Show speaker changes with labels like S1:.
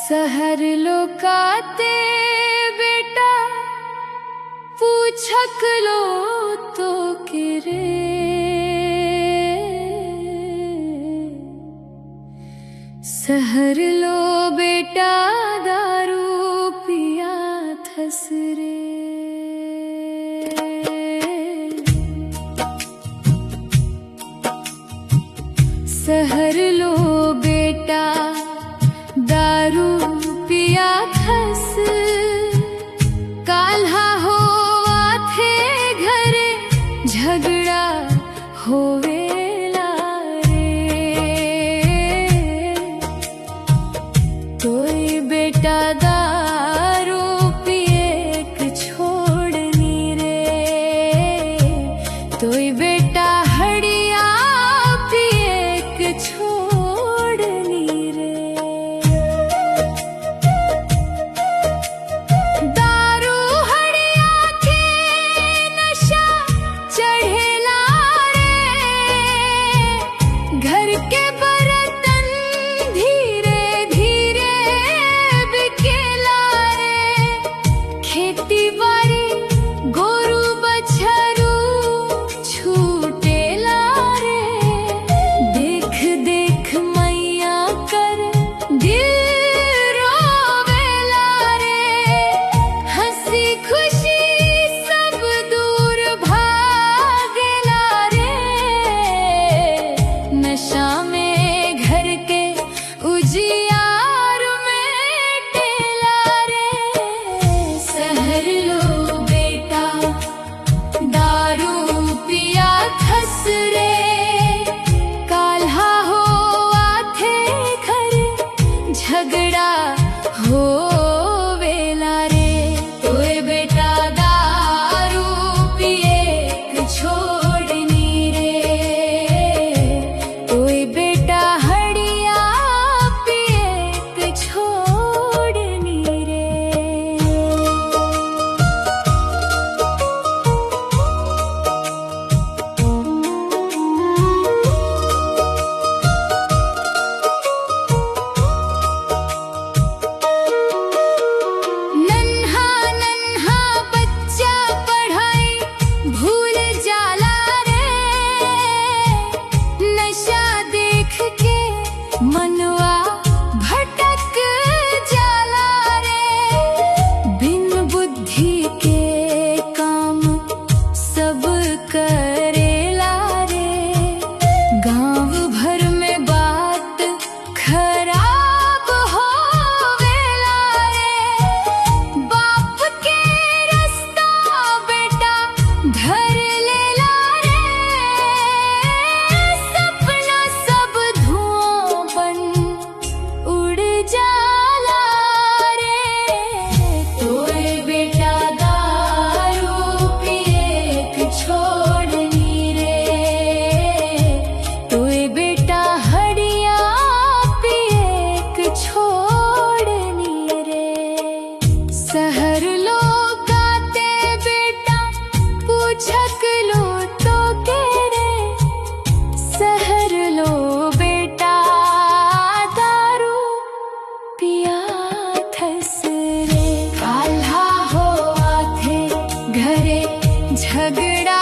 S1: सहर लोकाते बेटा पूछक लो तो किरे सहर लो बेटा दारू पिया थसरे सहर लो बेटा दारू पिया थस काल्हा होवा थे घरे झगड़ा होवेला रे तोई बेटा दारू पिए के छोड़नी रे तोई बेटा हड़िया पिए के छोड़नी रे दारू हड़िया के नशा चढ़ेला रे घर के बर्तन धीरे धीरे बिकेला रे खेती बाड़ी गोरू बछरू छूटेला रे देख देख मैया कर दिल रोवेला रे हंसी खुशी सब दूर भागेला रे नशा में घर के उजियार में टेला रे सहर लो बेटा दारू पिया थस रे काल्हा होवा थे घर झगड़ा होवेला रे तोए बेटा दारू पिए के छोड़नी रे तोए बेटा हड़िया पिए के छोड़नी रे नन्हा नन्हा बच्चा पढ़ाई भूल जाला रे नशा देख के मनवा भटक जाला रे बिन बुद्धि के काम सब करेला रे गांव भर में बात खराब होवेला रे बाप के रास्ता बेटा धर लेला रे सपना सब धुआं बन उड़ जाला रे तोए बेटा दारू पिए के छोड़नी रे तोए बेटा हड़िया पिए के छोड़नी रे सहर लोकाते बेटा पूछक लो तो के रे सहर लो बेटा दारू पिया थस रे काल्हा होवा थे घरे झगड़ा